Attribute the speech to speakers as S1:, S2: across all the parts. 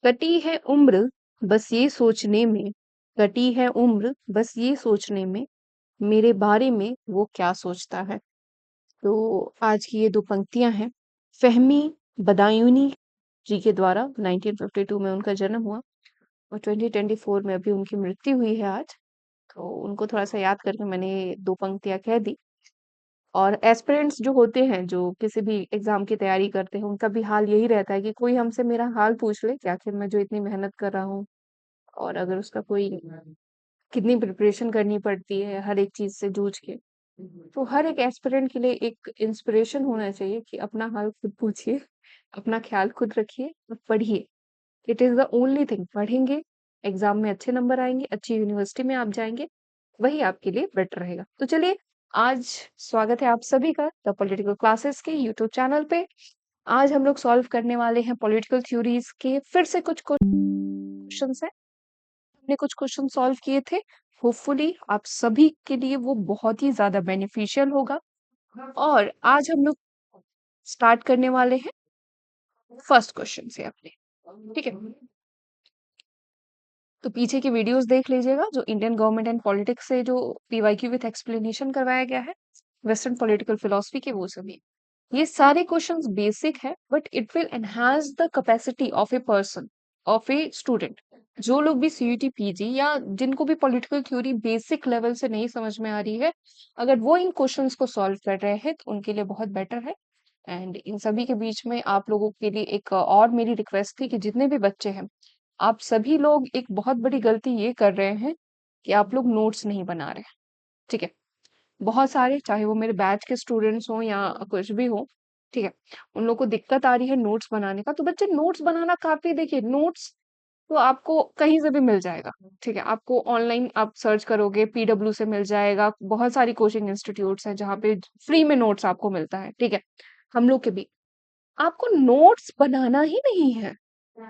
S1: कटी है उम्र बस ये सोचने में, कटी है उम्र बस ये सोचने में, मेरे बारे में वो क्या सोचता है। तो आज की ये दो पंक्तियां हैं फहमी बदायूनी जी के द्वारा। 1952 में उनका जन्म हुआ और 2024 में अभी उनकी मृत्यु हुई है आज। तो उनको थोड़ा सा याद करके मैंने ये दो पंक्तियां कह दी। और एस्पिरेंट्स जो होते हैं, जो किसी भी एग्जाम की तैयारी करते हैं, उनका भी हाल यही रहता है कि कोई हमसे मेरा हाल पूछ ले कि आखिर मैं जो इतनी मेहनत कर रहा हूँ, और अगर उसका कोई कितनी प्रिपरेशन करनी पड़ती है हर एक चीज से जूझ के। तो हर एक एस्पिरेंट के लिए एक इंस्पिरेशन होना चाहिए कि अपना हाल खुद पूछिए, अपना ख्याल खुद रखिए और पढ़िए। It is the only thing. पढ़ेंगे, एग्जाम में अच्छे नंबर आएंगे, अच्छी यूनिवर्सिटी में आप जाएंगे, वही आपके लिए बेटर रहेगा। तो चलिए, आज स्वागत है आप सभी का द पॉलिटिकल क्लासेस के यूट्यूब चैनल पे। आज हम लोग सॉल्व करने वाले हैं पॉलिटिकल थ्योरीज के फिर से कुछ क्वेश्चंस हैं। हमने कुछ क्वेश्चन सॉल्व किए थे। होपफुली आप सभी के लिए वो बहुत ही ज्यादा बेनिफिशियल होगा। और आज हम लोग स्टार्ट करने वाले हैं फर्स्ट क्वेश्चन से अपने। ठीक है, तो पीछे की वीडियोस देख लीजिएगा जो इंडियन गवर्नमेंट एंड पॉलिटिक्स से जो पीवाईक्यू विथ एक्सप्लेनेशन करवाया गया है, वेस्टर्न पॉलिटिकल फिलोसफी के, वो सभी। ये सारे क्वेश्चंस बेसिक है, but it will enhance the capacity of a person, of a student. जो लोग भी सीयूटी पीजी या जिनको भी पॉलिटिकल थ्योरी बेसिक लेवल से नहीं समझ में आ रही है, अगर वो इन क्वेश्चंस को सॉल्व कर रहे हैं तो उनके लिए बहुत बेटर है। एंड इन सभी के बीच में आप लोगों के लिए एक और मेरी रिक्वेस्ट थी कि जितने भी बच्चे हैं, आप सभी लोग एक बहुत बड़ी गलती ये कर रहे हैं कि आप लोग नोट्स नहीं बना रहे हैं। ठीक है, बहुत सारे, चाहे वो मेरे बैच के स्टूडेंट्स हों या कुछ भी हो, ठीक है, उन लोग को दिक्कत आ रही है नोट्स बनाने का। तो बच्चे, नोट्स बनाना काफी, देखिए नोट्स तो आपको कहीं से भी मिल जाएगा। ठीक है, आपको ऑनलाइन आप सर्च करोगे, पीडब्ल्यू से मिल जाएगा, बहुत सारी कोचिंग इंस्टीट्यूट्स हैं जहाँ पे फ्री में नोट्स आपको मिलता है। ठीक है, हम लोग के भी। आपको नोट्स बनाना ही नहीं है।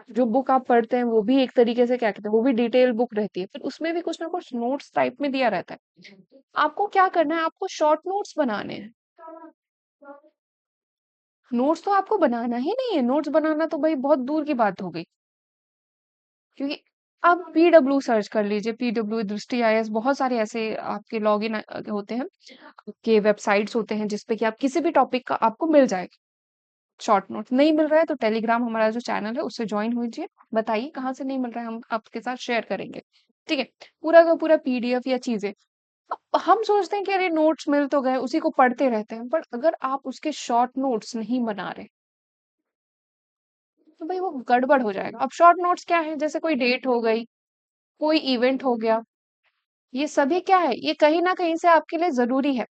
S1: जो बुक आप पढ़ते हैं वो भी एक तरीके से क्या कहते हैं, वो भी डिटेल बुक रहती है, फिर उसमें भी कुछ ना कुछ नोट्स टाइप में दिया रहता है। आपको क्या करना है, आपको शॉर्ट नोट्स बनाने हैं। नोट्स तो आपको बनाना ही नहीं है। नोट्स बनाना तो भाई बहुत दूर की बात हो गई, क्योंकि आप पीडब्ल्यू सर्च कर लीजिए, पीडब्ल्यू, दृष्टि, आईएएस, बहुत सारे ऐसे आपके लॉगिन होते हैं, आपके वेबसाइट्स होते हैं जिसपे कि आप किसी भी टॉपिक का आपको मिल जाएगा। शॉर्ट नोट्स नहीं मिल रहा है तो टेलीग्राम हमारा जो चैनल है उससे ज्वाइन होइए, बताइए कहाँ से नहीं मिल रहा है, हम आपके साथ शेयर करेंगे। ठीक है, पूरा का पूरा पीडीएफ या चीजें। अब हम सोचते हैं कि अरे नोट्स मिल तो गए, उसी को पढ़ते रहते हैं, बट अगर आप उसके शॉर्ट नोट्स नहीं बना रहे तो भाई वो गड़बड़ हो जाएगा। अब शॉर्ट नोट्स क्या है, जैसे कोई डेट हो गई, कोई इवेंट हो गया, ये सभी क्या है, ये कहीं ना कहीं से आपके लिए जरूरी है।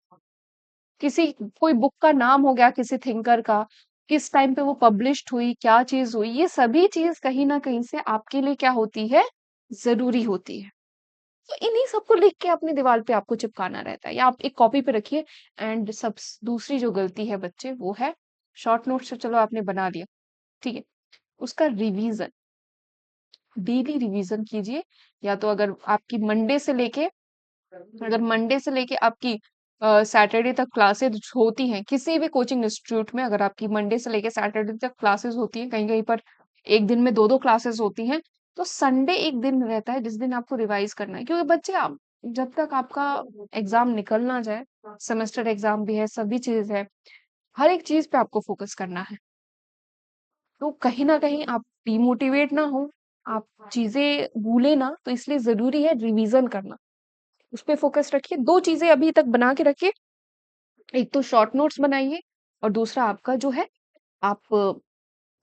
S1: किसी, कोई बुक का नाम हो गया किसी थिंकर का, किस टाइम पे वो पब्लिश्ड हुई, क्या चीज हुई, ये सभी चीज कहीं ना कहीं से आपके लिए क्या होती है, जरूरी होती है। तो इन्हीं सबको लिख के अपनी दीवार पे आपको चिपकाना रहता है, या आप एक कॉपी पे रखिए। एंड सब दूसरी जो गलती है बच्चे, वो है शॉर्ट नोट्स तो चलो आपने बना दिया, ठीक है, उसका रिवीजन, डेली रिवीजन कीजिए। या तो अगर आपकी मंडे से लेके, अगर मंडे से लेके आपकी सैटरडे तक क्लासेस होती हैं किसी भी कोचिंग इंस्टीट्यूट में, अगर आपकी मंडे से लेके सैटरडे तक क्लासेस होती हैं, कहीं कहीं पर एक दिन में दो दो क्लासेस होती हैं, तो संडे एक दिन रहता है जिस दिन आपको रिवाइज करना है। क्योंकि बच्चे, आप जब तक आपका एग्जाम निकल ना जाए, सेमेस्टर एग्जाम भी है, सभी चीज है, हर एक चीज पे आपको फोकस करना है। तो कहीं ना कहीं आप डिमोटिवेट ना हो, आप चीजें भूले ना, तो इसलिए जरूरी है रिवीजन करना। उस पे फोकस रखिए। दो चीजें अभी तक बना के रखिए, एक तो शॉर्ट नोट्स बनाइए और दूसरा आपका जो है, आप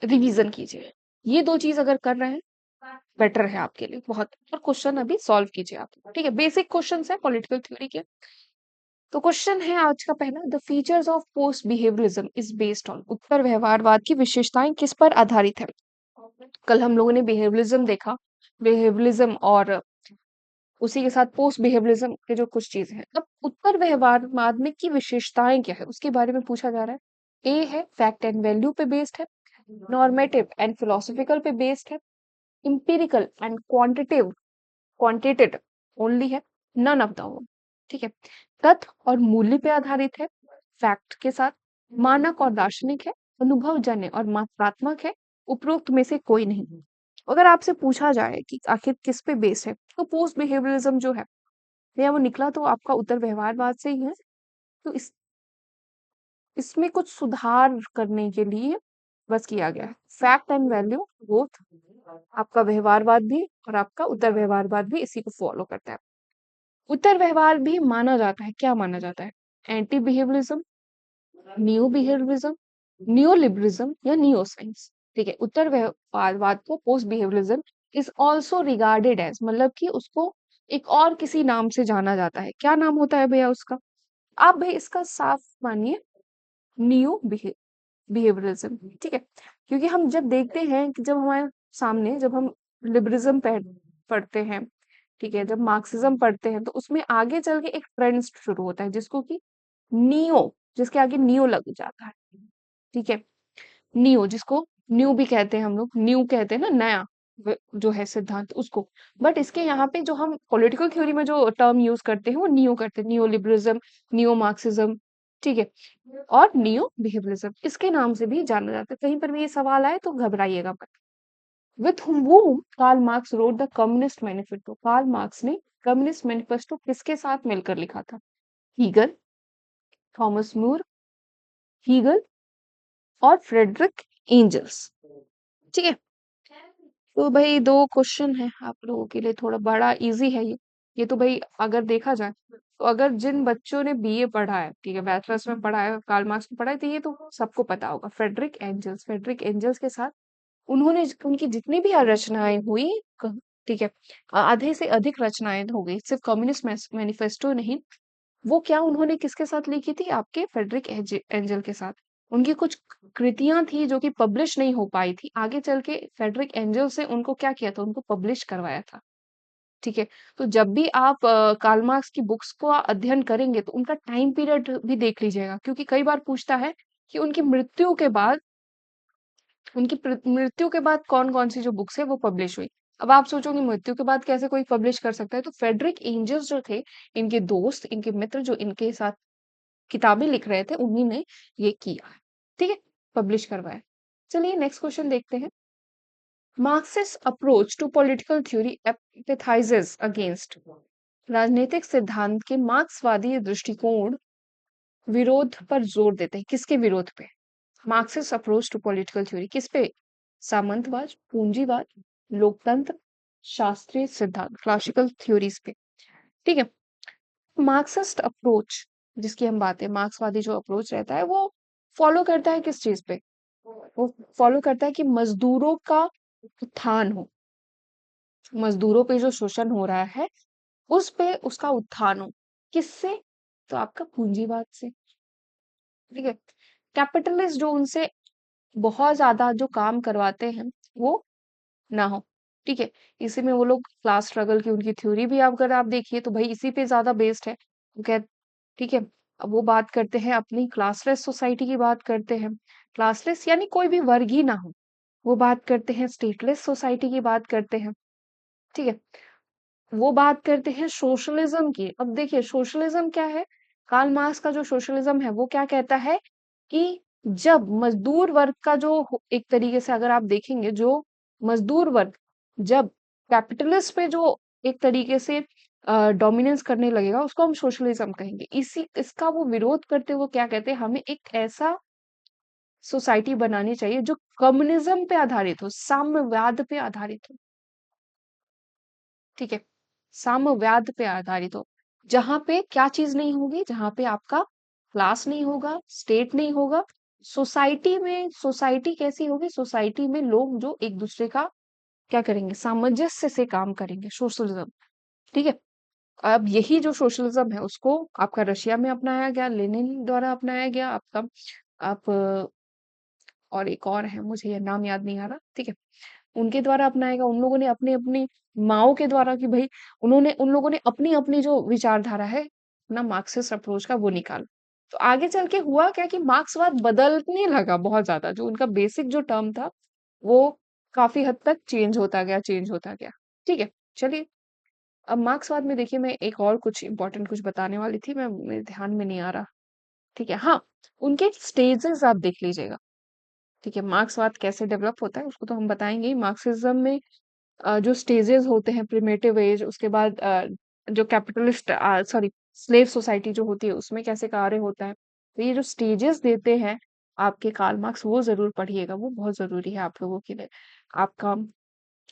S1: रिवीजन कीजिए। ये दो चीज अगर कर रहे हैं, बेटर है आपके लिए बहुत। और क्वेश्चन अभी सॉल्व कीजिए आप, ठीक है, बेसिक क्वेश्चन है पॉलिटिकल थ्योरी के। तो क्वेश्चन है आज का पहला, the features of post behaviourism is based on, उत्तर व्यवहारवाद की विशेषताएं किस पर आधारित है। कल हम लोगों ने बिहेवियरिज्म देखा, बिहेवियरिज्म और उसी के साथ पोस्ट बिहेवियरिज्म के जो कुछ चीजें हैं। अब उत्तर व्यवहारवाद में की विशेषताएं क्या है उसके बारे में पूछा जा रहा है। ए है फैक्ट एंड वैल्यू पे बेस्ड है, नॉर्मेटिव एंड फिलोसफिकल पे बेस्ड है, इंपिरिकल एंड क्वांटिटेटिव ओनली है, नन ऑफ द। ठीक है, तथ्य और मूल्य पे आधारित है, फैक्ट के साथ, मानक और दार्शनिक है, अनुभवजन्य और मात्रात्मक है, उपरोक्त में से कोई नहीं। अगर आपसे पूछा जाए कि आखिर किस पे बेस्ड है, तो पोस्ट बिहेवियरिज्म जो है, भैया वो निकला तो आपका उत्तर व्यवहारवाद से ही है। तो इसमें कुछ सुधार करने के लिए बस किया गया है। फैक्ट एंड वैल्यू बोथ, आपका व्यवहारवाद भी और आपका उत्तर व्यवहारवाद भी इसी को फॉलो करता है। उत्तर व्यवहार भी माना जाता है, क्या माना जाता है? Anti behaviourism, new behaviourism, new liberalism या न्यू साइंस। ठीक है, उत्तर व्यवहारवाद को post behaviourism is also regarded as, मतलब कि उसको एक और किसी नाम से जाना जाता है। क्या नाम होता है भैया उसका? आप भाई इसका साफ मानिए, न्यू बिहेवियरिज्म। ठीक है, क्योंकि हम जब देखते हैं कि जब हमारे सामने, जब हम लिबरलिज्म पढ़ते हैं, ठीक है, जब मार्क्सिज्म पढ़ते हैं, तो उसमें आगे चल के एक ट्रेंड शुरू होता है जिसको कि नियो, जिसके आगे नियो लग जाता है। ठीक है, नियो, जिसको न्यू भी कहते हैं, हम लोग न्यू कहते हैं ना, नया जो है सिद्धांत उसको। बट इसके यहाँ पे जो हम पॉलिटिकल थ्योरी में जो टर्म यूज करते हैं वो नियो करते हैं, नियो लिबरलिज्म, नियो मार्क्सिज्म। ठीक है, और नियो बिहेवियरिज्म इसके नाम से भी जाना जाता है। कहीं पर भी ये सवाल आए तो घबराइएगा मत। With whom Karl Marx wrote the communist manifesto, Karl Marx ने कम्युनिस्ट मैनिफेस्टो किसके साथ मिलकर लिखा था? हीगल, थॉमस मूर, हीगल और फ्रेडरिक एंजल्स। ठीक है, तो भाई दो क्वेश्चन है आप लोगों के लिए, थोड़ा बड़ा इजी है ये तो भाई अगर देखा जाए तो, अगर जिन बच्चों ने बीए पढ़ा है, ठीक है, बैचलर्स में पढ़ा है, कार्ल मार्क्स में पढ़ा है, तो ये तो सबको पता होगा। फ्रेडरिक एंजल्स के साथ उन्होंने उनकी जितनी भी रचनाएं हुई, ठीक है, आधे से अधिक रचनाएं हो गई, सिर्फ कम्युनिस्ट मैनिफेस्टो नहीं, वो क्या उन्होंने किसके साथ लिखी थी? आपके फ्रेडरिक एंजल के साथ। उनकी कुछ कृतियां थी जो कि पब्लिश नहीं हो पाई थी, आगे चल के फ्रेडरिक एंजल से उनको क्या किया था? उनको पब्लिश करवाया था। ठीक है, तो जब भी आप कार्ल मार्क्स की बुक्स को अध्ययन करेंगे तो उनका टाइम पीरियड भी देख लीजिएगा, क्योंकि कई बार पूछता है कि उनकी मृत्यु के बाद कौन कौन सी जो बुक्स है वो पब्लिश हुई। अब आप सोचोगे मृत्यु के बाद कैसे कोई पब्लिश कर सकता है? तो फ्रेडरिक एंजल्स जो थे, इनके दोस्त, इनके मित्र जो इनके साथ किताबें लिख रहे थे, उन्हीं ने ये किया। ठीक है, पब्लिश करवाया। चलिए नेक्स्ट क्वेश्चन देखते हैं। Marxist approach to political theory emphasises against, राजनीतिक सिद्धांत के मार्क्सवादी दृष्टिकोण विरोध पर जोर देते हैं। किसके विरोध पे? Marxist approach to political theory किस पे? सामंतवाद, पूंजीवाद, लोकतंत्र, शास्त्रीय सिद्धांत, क्लासिकल थ्योरीज पे। ठीक है, मार्क्सिस्ट अप्रोच जिसकी हम बात है, मार्क्सवादी जो अप्रोच रहता है वो फॉलो करता है किस चीज पे? वो फॉलो करता है कि मजदूरों का उत्थान हो, मजदूरों पे जो शोषण हो रहा है उस पे उसका उत्थान हो। किससे? तो आपका पूंजीवाद से। ठीक है, कैपिटलिस्ट जो उनसे बहुत ज्यादा जो काम करवाते हैं वो ना हो। ठीक है, इसी में वो लोग क्लास स्ट्रगल की उनकी थ्योरी भी अगर आप देखिए तो भाई इसी पे ज्यादा बेस्ड है। वो कह ठीक है, अब वो बात करते हैं अपनी क्लासलेस सोसाइटी की बात करते हैं, क्लासलेस यानी कोई भी वर्ग ही ना हो। वो बात करते हैं स्टेटलेस सोसाइटी की बात करते हैं। ठीक है, वो बात करते हैं सोशलिज्म की। अब देखिए सोशलिज्म क्या है? कार्ल मार्क्स का जो सोशलिज्म है वो क्या कहता है कि जब मजदूर वर्ग का जो एक तरीके से अगर आप देखेंगे, जो मजदूर वर्ग जब कैपिटलिस्ट पे जो एक तरीके से डोमिनेंस करने लगेगा उसको हम सोशलिज्म कहेंगे। इसी इसका वो विरोध करते हुए क्या कहते हैं, हमें एक ऐसा सोसाइटी बनानी चाहिए जो कम्युनिज्म पे आधारित हो, साम्यवाद पे आधारित हो। ठीक है, साम्यवाद पे आधारित हो, जहां पे क्या चीज नहीं होगी? जहां पे आपका क्लास नहीं होगा, स्टेट नहीं होगा। सोसाइटी कैसी होगी? सोसाइटी में लोग जो एक दूसरे का क्या करेंगे? सामंजस्य से काम करेंगे, सोशलिज्म। ठीक है, अब यही जो सोशलिज्म है उसको आपका रशिया में अपनाया गया, लेनिन द्वारा अपनाया गया आपका। आप और एक और है, मुझे ये नाम याद नहीं आ रहा। ठीक है, उनके द्वारा अपनाया गया। उन लोगों ने अपनी अपनी माओ के द्वारा कि भाई उन लोगों ने अपनी अपनी जो विचारधारा है ना, मार्क्सिस्ट अप्रोच का वो निकाला। तो आगे चल के हुआ क्या कि मार्क्सवाद बदलने लगा बहुत ज्यादा, जो उनका बेसिक जो टर्म था वो काफी हद तक चेंज होता गया। ठीक है, चलिए अब मार्क्सवाद में देखिए, मैं एक और कुछ इंपॉर्टेंट कुछ बताने वाली थी, मैं मेरे ध्यान में नहीं आ रहा। ठीक है, हाँ, उनके स्टेजेस आप देख लीजिएगा। ठीक है, मार्क्सवाद कैसे डेवलप होता है उसको तो हम बताएंगे ही। मार्क्सिज्म में जो स्टेजेस होते हैं, प्रिमिटिव एज, उसके बाद जो कैपिटलिस्ट सॉरी स्लेव सोसाइटी जो होती है उसमें कैसे कार्य होता है, तो ये जो स्टेजेस देते हैं आपके कार्ल मार्क्स, वो जरूर पढ़िएगा, वो बहुत जरूरी है आप लोगों के लिए। आपका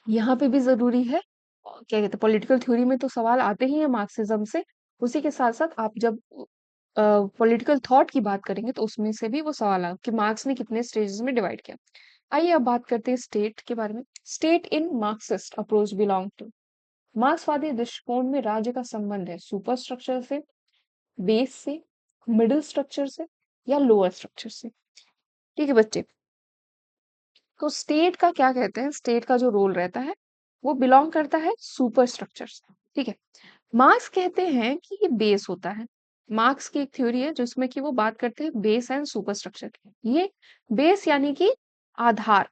S1: यहाँ पे भी जरूरी है। क्या कहते हैं, पॉलिटिकल थ्योरी में तो सवाल आते ही हैं मार्क्सिज्म से। उसी के साथ साथ आप जब पॉलिटिकल थॉट की बात करेंगे तो उसमें से भी वो सवाल आए कि मार्क्स ने कितने स्टेजेस में डिवाइड किया। आइए अब बात करते हैं स्टेट के बारे में। State in Marxist approach belong to, मार्क्सवादी दृष्टिकोण में राज्य का संबंध है सुपर स्ट्रक्चर से, बेस से, मिडिल स्ट्रक्चर से, या लोअर स्ट्रक्चर से। ठीक है बच्चे, तो स्टेट का क्या कहते हैं, स्टेट का जो रोल रहता है वो बिलोंग करता है सुपर स्ट्रक्चर से। ठीक है, मार्क्स कहते हैं कि ये बेस होता है। मार्क्स की एक थ्योरी है जिसमें कि वो बात करते हैं बेस एंड सुपर स्ट्रक्चर की। ये बेस यानी कि आधार।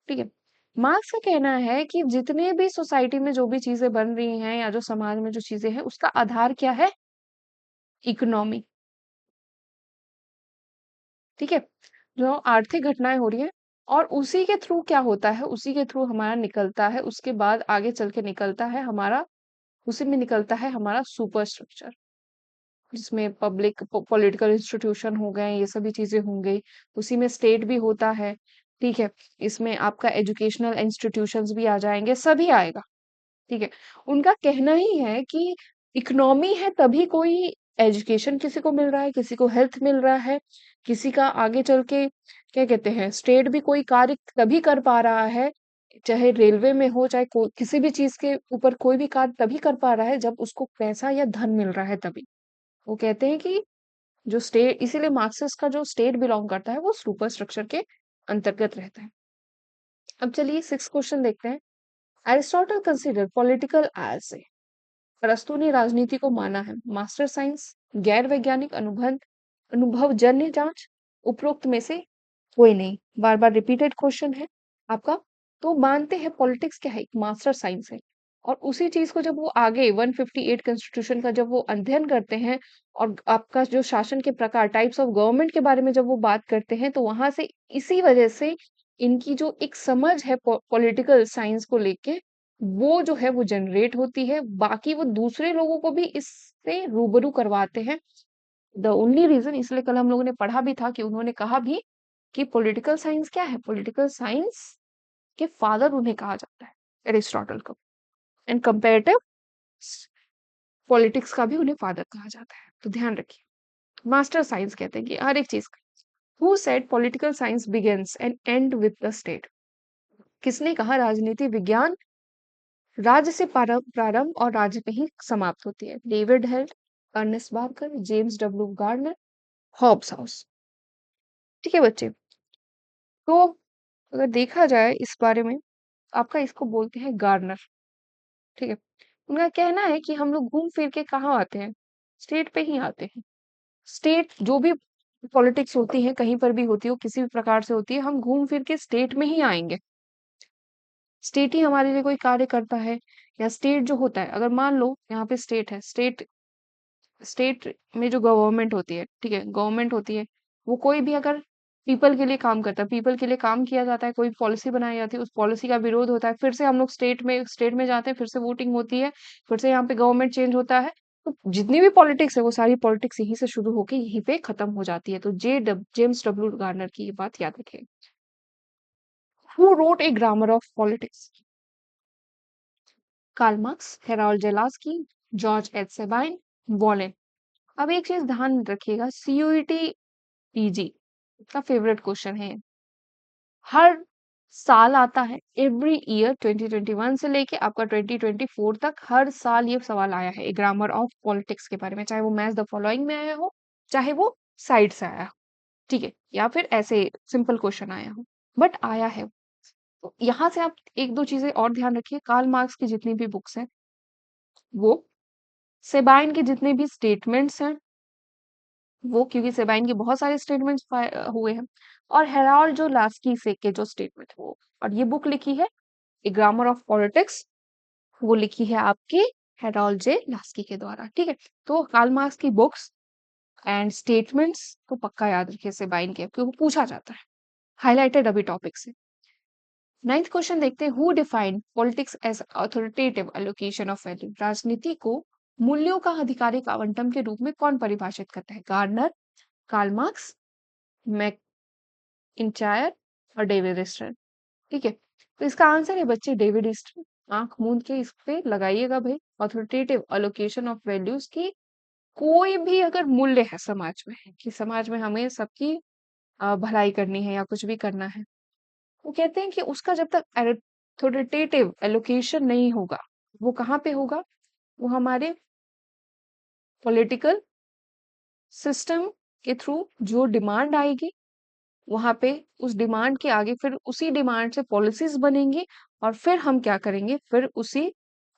S1: ठीक है, मार्क्स का कहना है कि जितने भी सोसाइटी में जो भी चीजें बन रही हैं या जो समाज में जो चीजें हैं उसका आधार क्या है, इकोनॉमी। ठीक है, जो आर्थिक घटनाएं हो रही है और उसी के थ्रू क्या होता है, उसी के थ्रू हमारा निकलता है, उसके बाद आगे चल के निकलता है हमारा, उसी में निकलता है हमारा सुपर स्ट्रक्चर, जिसमें पब्लिक पॉलिटिकल इंस्टीट्यूशन हो गए, ये सभी चीजें हो गई। उसी में स्टेट भी होता है। ठीक है, इसमें आपका एजुकेशनल इंस्टीट्यूशंस भी आ जाएंगे, सभी आएगा। ठीक है, उनका कहना ही है कि इकोनॉमी है तभी कोई एजुकेशन किसी को मिल रहा है, किसी को हेल्थ मिल रहा है, किसी का आगे चल के क्या कहते हैं स्टेट भी कोई कार्य तभी कर पा रहा है, चाहे रेलवे में हो, चाहे किसी भी चीज के ऊपर कोई भी कार्य तभी कर पा रहा है जब उसको पैसा या धन मिल रहा है तभी। वो कहते हैं कि जो स्टेट, इसीलिए मार्क्सिस्ट का जो स्टेट बिलोंग करता है वो सुपर स्ट्रक्चर के अंतर्गत रहता है। अब चलिए 6 क्वेश्चन देखते हैं। एरिस्टोटल कंसिडर पॉलिटिकल एज, अरस्तु ने राजनीति को माना है मास्टर साइंस, गैर वैज्ञानिक अनुबंध, अनुभवजन्य जांच, उपरोक्त में से कोई नहीं। बार बार रिपीटेड क्वेश्चन है आपका। तो मानते हैं पॉलिटिक्स क्या है, एक मास्टर साइंस है। और उसी चीज को जब वो आगे 158 कॉन्स्टिट्यूशन का जब वो अध्ययन करते हैं और आपका जो शासन के प्रकार, टाइप्स ऑफ गवर्नमेंट के बारे में जब वो बात करते हैं, तो वहां से इसी वजह से इनकी जो एक समझ है पॉलिटिकल साइंस को लेके, वो जो है वो जनरेट होती है। बाकी वो दूसरे लोगों को भी इससे रूबरू करवाते हैं। द ओनली रीजन, इसलिए कल हम लोगों ने पढ़ा भी था कि उन्होंने कहा भी कि पॉलिटिकल साइंस क्या है, पॉलिटिकल साइंस के फादर उन्हें कहा जाता है, एरिस्टोटल को। एंड कंपेरेटिव पॉलिटिक्स का भी उन्हें फादर कहा जाता है, तो ध्यान रखिए। मास्टर साइंस कहते हैं कि हर एक चीज का। Who said political science begins and and with the state, किसने कहा राजनीति विज्ञान राज्य से प्रारंभ और राज्य में ही समाप्त होती है? David Held, Ernest Barker, James W Garner, Hobhouse. ठीक है बच्चे, तो अगर देखा जाए इस बारे में, आपका इसको बोलते हैं गार्नर। ठीक है, उनका कहना है कि हम लोग घूम फिर के कहाँ आते हैं, स्टेट पे ही आते हैं। स्टेट जो भी पॉलिटिक्स होती है कहीं पर भी होती हो, किसी भी प्रकार से होती है, हम घूम फिर के स्टेट में ही आएंगे। स्टेट ही हमारे लिए कोई कार्य करता है, या स्टेट जो होता है, अगर मान लो यहाँ पे स्टेट है, स्टेट स्टेट में जो गवर्नमेंट होती है, ठीक है, गवर्नमेंट होती है, वो कोई भी अगर पीपल के लिए काम करता है, पीपल के लिए काम किया जाता है, कोई पॉलिसी बनाई जाती है, उस पॉलिसी का विरोध होता है, फिर से हम लोग स्टेट में जाते हैं, फिर से वोटिंग होती है, फिर से यहाँ पे गवर्नमेंट चेंज होता है। तो जितनी भी पॉलिटिक्स है वो सारी पॉलिटिक्स यहीं से शुरू होके यहीं पे खत्म हो जाती है। तो जेम्स डब्ल्यू गार्नर की ये बात याद रखें। Who wrote a grammar of politics? Karl Marx, Harold J Laski, George H Sabine, Wolin. अब एक चीज ध्यान रखिएगा, सीयूईटी पीजी का फेवरेट क्वेश्चन है, हर साल आता है, एवरी ईयर 2021 से लेके आपका 2024 तक हर साल ये सवाल आया है ग्रामर ऑफ पॉलिटिक्स के बारे में, चाहे वो मैच द फॉलोइंग में आया हो, चाहे वो साइड से आया हो, ठीक है, या फिर ऐसे सिंपल क्वेश्चन आया हो, बट आया है। तो यहाँ से आप एक दो चीजें और ध्यान रखिए, कार्ल मार्क्स की जितनी भी बुक्स हैं वो, सेबाइन के जितने भी स्टेटमेंट्स हैं वो, क्योंकि सेबाइन के बहुत सारे स्टेटमेंट्स हुए हैं, और हेराल्ड जो लास्की से के जो स्टेटमेंट वो, और ये बुक लिखी है ए ग्रामर ऑफ पॉलिटिक्स, वो लिखी है आपके हेराल्ड जे लास्की के द्वारा। ठीक है, तो कार्ल मार्क्स की बुक्स एंड स्टेटमेंट्स तो पक्का याद रखिए सेबाइन के, क्योंकि पूछा जाता है। हाइलाइटेड अभी टॉपिक से। नाइन्थ क्वेश्चन देखते हैं, who defined politics as authoritative allocation of value. राजनीति को मूल्यों का आधिकारिक आवंटन के रूप में कौन परिभाषित करता है? गार्डनर, कार्ल मार्क्स, मैकइंटायर और डेविड स्टर्न। ठीक है, तो इसका आंसर है बच्चे डेविड स्टर्न। आंख मूंद के इस पे लगाइएगा भाई। अथॉरिटेटिव एलोकेशन ऑफ वैल्यूज की कोई भी अगर मूल्य है समाज में, कि समाज में हमें सबकी भलाई करनी है या कुछ भी करना है, वो कहते हैं कि उसका जब तक अथॉरिटेटिव एलोकेशन नहीं होगा, वो कहाँ पे होगा? वो हमारे पॉलिटिकल सिस्टम के थ्रू जो डिमांड आएगी, वहां पे उस डिमांड के आगे फिर उसी डिमांड से पॉलिसीज बनेंगी, और फिर हम क्या करेंगे, फिर उसी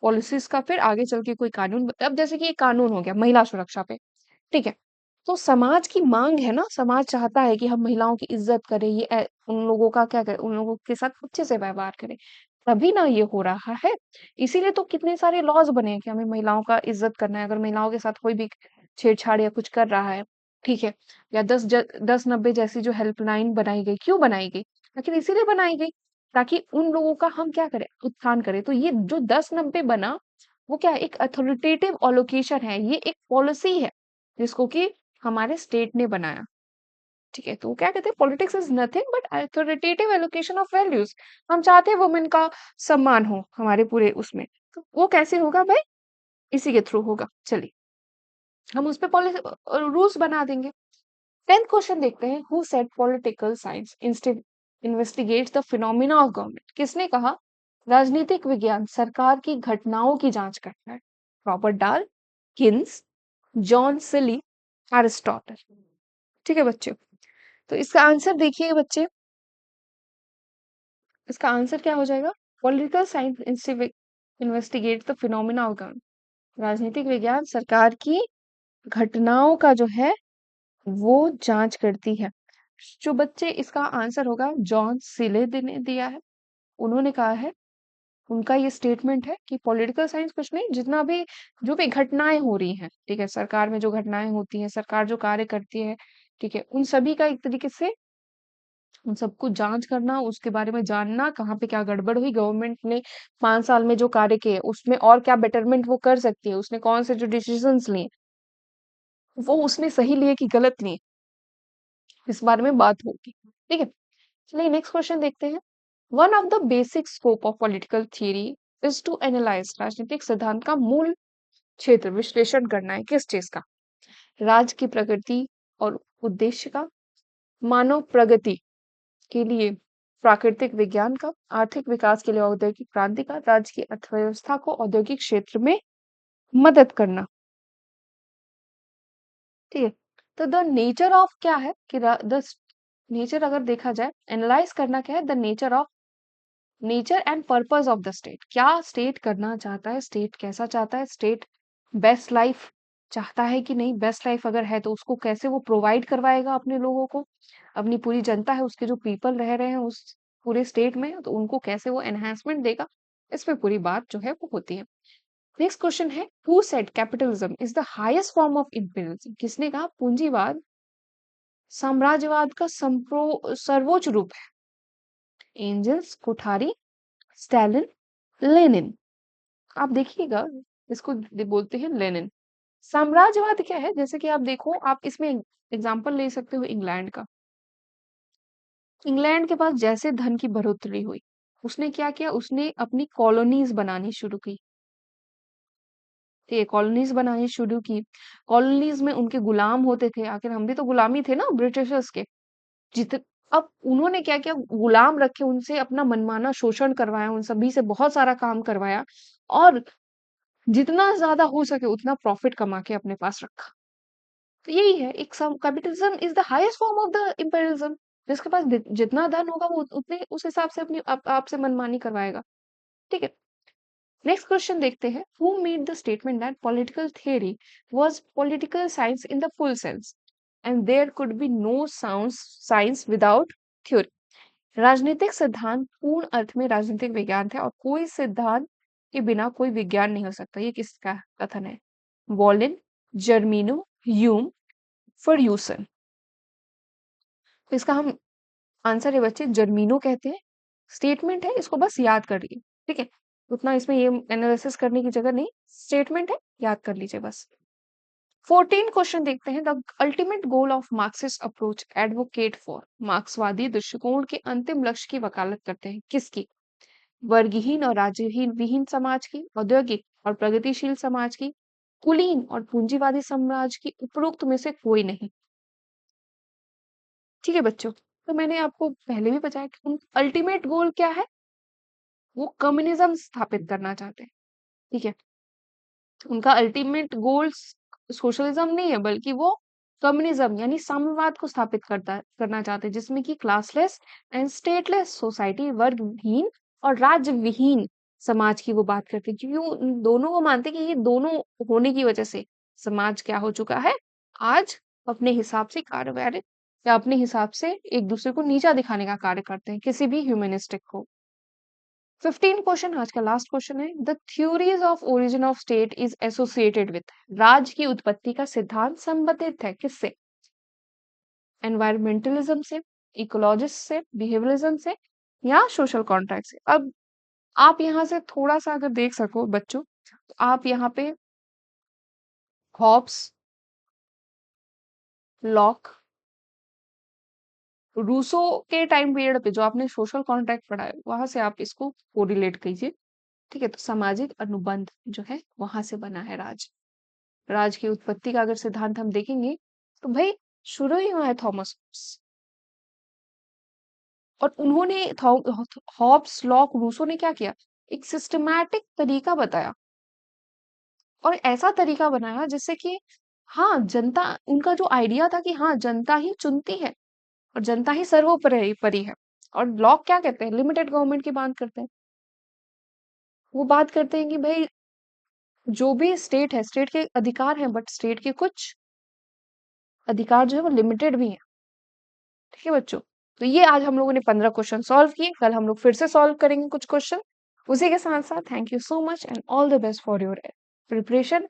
S1: पॉलिसीज का फिर आगे चल के कोई कानून अब जैसे कि एक कानून हो गया महिला सुरक्षा पे। ठीक है, तो समाज की मांग है ना, समाज चाहता है कि हम महिलाओं की इज्जत करें, ये उन लोगों का क्या करें, उन लोगों के साथ अच्छे से व्यवहार करें, तभी ना ये हो रहा है। इसीलिए तो कितने सारे लॉज बने हैं कि हमें महिलाओं का इज्जत करना है। अगर महिलाओं के साथ कोई भी छेड़छाड़ या कुछ कर रहा है, ठीक है, या 10-90 जैसी जो हेल्पलाइन बनाई गई, क्यों बनाई गई? आखिर इसीलिए बनाई गई ताकि उन लोगों का हम क्या करें, उत्थान करें। तो ये जो 10-90 बना, वो क्या है, एक अथॉरिटेटिव अलोकेशन है, ये एक पॉलिसी है जिसको कि हमारे स्टेट ने बनाया। ठीक है, तो वो क्या कहते हैं, politics is nothing but authoritative allocation of values. हम चाहते हैं वुमेन का सम्मान हो हमारे पूरे उसमें, तो वो कैसे होगा भाई? इसी के थ्रू होगा। चलिए, हम उस पर पॉलिसी रूल्स बना देंगे। 10th क्वेश्चन देखते हैं, who said political science investigates the phenomena of government. किसने कहा राजनीतिक विज्ञान सरकार की घटनाओं की जांच करता है? रॉबर्ट डाल, किन्स, जॉन सिली, एरिस्टोटल। ठीक है बच्चे, तो इसका आंसर देखिए बच्चे, इसका आंसर क्या हो जाएगा? Political science investigate the phenomena of government. राजनीतिक विज्ञान सरकार की घटनाओं का जो है वो जांच करती है। जो बच्चे इसका आंसर होगा जॉन सिले ने दिया है। उन्होंने कहा है, उनका ये स्टेटमेंट है कि पॉलिटिकल साइंस कुछ नहीं, जितना भी जो भी घटनाएं हो रही हैं, ठीक है, सरकार में जो घटनाएं होती हैं, सरकार जो कार्य करती है, ठीक है, उन सभी का एक तरीके से उन सबको जांच करना, उसके बारे में जानना, कहाँ पे क्या गड़बड़ हुई, गवर्नमेंट ने 5 साल में जो कार्य किए उसमें और क्या बेटरमेंट वो कर सकती है, उसने कौन से जो डिसीजंस लिए वो उसने सही लिए कि गलत लिए, इस बारे में बात होगी। ठीक है, चलिए नेक्स्ट क्वेश्चन देखते हैं। One of the basic scope of political theory is to analyse. राजनीतिक सिद्धांत का मूल क्षेत्र विश्लेषण करना है, किस चीज का? राज्य की प्रगति और उद्देश्य का, मानव प्रगति के लिए प्राकृतिक विज्ञान का, आर्थिक विकास के लिए औद्योगिक क्रांति का, राज्य की अर्थव्यवस्था को औद्योगिक क्षेत्र में मदद करना। ठीक है, तो द नेचर ऑफ क्या है कि द नेचर अगर देखा जाए, एनालाइज करना क्या है, the nature of nature and purpose of the state. क्या स्टेट करना चाहता है, स्टेट कैसा चाहता है, स्टेट बेस्ट लाइफ चाहता है कि नहीं, बेस्ट लाइफ अगर है तो उसको कैसे वो प्रोवाइड करवाएगा अपने लोगों को, अपनी पूरी जनता है, उसके जो पीपल रह रहे हैं उस पूरे स्टेट में, तो उनको कैसे वो एनहांसमेंट देगा, इस पे पूरी बात जो है वो होती है। नेक्स्ट क्वेश्चन है, who said capitalism is the highest form of imperialism. किसने कहा पूंजीवाद साम्राज्यवाद का सर्वोच्च रूप है? Engels, Kothari, Stalin, Lenin. आप देखिएगा, इसको बोलते हैं लेनिन। साम्राज्यवाद क्या है, जैसे कि आप देखो, आप इसमें एग्जांपल ले सकते हो इंग्लैंड का। इंग्लैंड के पास जैसे धन की बढ़ोतरी हुई, उसने क्या किया, उसने अपनी कॉलोनीज बनानी शुरू की। ठीक है, कॉलोनीज बनानी शुरू की, कॉलोनीज में उनके गुलाम होते थे, आखिर हम भी तो गुलामी थे ना ब्रिटिशर्स के। जित अब उन्होंने क्या किया, गुलाम रखे, उनसे अपना मनमाना शोषण करवाया, उन सभी से बहुत सारा काम करवाया, और जितना ज्यादा हो सके उतना प्रॉफिट कमा के अपने पास रखा। तो यही है, एक capitalism is the highest form of the imperialism. जिसके पास जितना धन होगा वो उतने उस हिसाब से अपनी आपसे मनमानी करवाएगा। ठीक है, नेक्स्ट क्वेश्चन देखते हैं, who made the statement that political theory was political science in the full sense and there could be no science without theory. राजनीतिक सिद्धांत पूर्ण अर्थ में राजनीतिक विज्ञान थे और कोई सिद्धांत के बिना कोई विज्ञान नहीं हो सकता। ये किसका कथन है? Wolin, Germino, Hume, Ferguson. तो इसका हम आंसर है बच्चे जर्मीनो कहते हैं। स्टेटमेंट है, इसको बस याद करिए। ठीक है, उतना इसमें ये एनालिसिस करने की जगह नहीं, स्टेटमेंट है, याद कर लीजिए बस। 14 क्वेश्चन देखते हैं। The ultimate goal of Marxist approach advocate for, मार्क्सवादी दृष्टिकोण के अंतिम लक्ष्य की वकालत करते हैं, किसकी? वर्गहीन और राज्यहीन विहीन समाज की, औद्योगिक और प्रगतिशील समाज की, कुलीन और पूंजीवादी समाज की, उपरोक्त में से कोई नहीं। ठीक है बच्चों, तो मैंने आपको पहले भी बताया कि उनका अल्टीमेट गोल क्या है, वो कम्युनिज्म स्थापित करना चाहते हैं। ठीक है, उनका अल्टीमेट गोल सोशलिज्म नहीं है, बल्कि वो कम्युनिज्म यानी साम्यवाद को स्थापित करना चाहते हैं, जिसमें कि क्लासलेस एंड स्टेटलेस सोसाइटी, वर्गहीन और राज्य विहीन समाज की वो बात करते हैं, क्योंकि वो उन दोनों को मानते हैं कि ये दोनों होने की वजह से समाज क्या हो चुका है, आज अपने हिसाब से कार्य या अपने हिसाब से एक दूसरे को नीचा दिखाने का कार्य करते हैं, किसी भी ह्यूमनिस्टिक को। 15 क्वेश्चन, आज का लास्ट क्वेश्चन है। The theories of origin of state is associated with, राज की उत्पत्ति का सिद्धांत संबंधित है किससे? एनवायरमेंटलिज्म से, इकोलॉजिस्ट से, बिहेवियरिज्म से, या सोशल कॉन्ट्रैक्ट से। अब आप यहाँ से थोड़ा सा अगर देख सको बच्चों, तो आप यहाँ पे हॉब्स, लॉक, रूसो के टाइम पीरियड पे जो आपने सोशल कॉन्ट्रैक्ट पढ़ा है, वहां से आप इसको कोरिलेट कीजिए। ठीक है, तो सामाजिक अनुबंध जो है वहां से बना है राज। राज की उत्पत्ति का अगर सिद्धांत हम देखेंगे, तो भाई शुरू ही हुआ है थॉमस होब्स। और उन्होंने हॉब्स, लॉक, रूसो ने क्या किया, एक सिस्टमैटिक तरीका बताया, और ऐसा तरीका बनाया जिससे कि हाँ जनता, उनका जो आइडिया था कि हाँ जनता ही चुनती है और जनता ही सर्वोपरि परि है। और लॉक क्या कहते हैं, लिमिटेड गवर्नमेंट की बात करते हैं। वो बात करते हैं कि भाई जो भी स्टेट है, स्टेट के अधिकार हैं, बट स्टेट के कुछ अधिकार जो है वो लिमिटेड भी है। ठीक है बच्चों, तो ये आज हम लोगों ने 15 क्वेश्चन सॉल्व किए, कल हम लोग फिर से सॉल्व करेंगे कुछ क्वेश्चन। उसी के साथ साथ thank you so much and all the best for your preparation.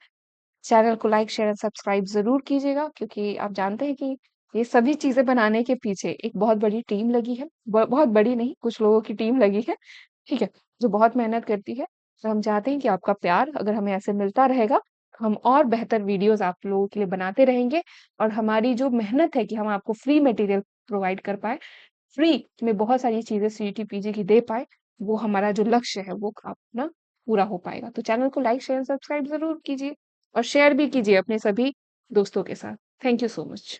S1: Channel को लाइक शेयर एंड सब्सक्राइब जरूर कीजिएगा, क्योंकि आप जानते हैं कि ये सभी चीजें बनाने के पीछे एक बहुत बड़ी टीम लगी है। बहुत बड़ी नहीं, कुछ लोगों की टीम लगी है। ठीक है, जो बहुत मेहनत करती है। तो हम चाहते हैं कि आपका प्यार अगर हमें ऐसे मिलता रहेगा, तो हम और बेहतर वीडियोस आप लोगों के लिए बनाते रहेंगे। और हमारी जो मेहनत है कि हम आपको फ्री मटेरियल प्रोवाइड कर पाए, फ्री में बहुत सारी चीजें सीईटी पीजी की दे पाए, वो हमारा जो लक्ष्य है वो अपना पूरा हो पाएगा। तो चैनल को लाइक शेयर सब्सक्राइब जरूर कीजिए और शेयर भी कीजिए अपने सभी दोस्तों के साथ। Thank you so much.